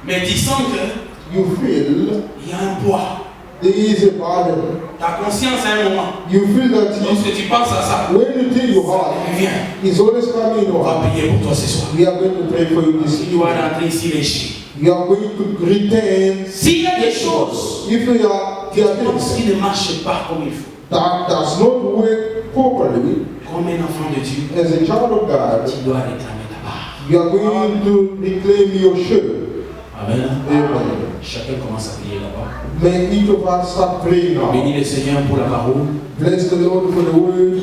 Mais tu sens qu'il You feel y a un poids. there is a burden. Ta conscience à un moment, You feel that lorsque tu penses à ça, when you think your ça heart revient. is always coming in On your va heart. prier pour toi ce soir. We are going to pray for you this Tu dois evening. rentrer ici léger. You are going to return. S'il y a des choses If you are there are things qui ne marchent pas comme il faut, that does not work properly, comme un enfant de Dieu, as a child of God, tu dois réclamer ta part. you are going to reclaim your share. Amen. Amen. Chacun commence à prier là-bas. May each of us start praying now. Bénis le Seigneur pour la parole. Bless the Lord for the word.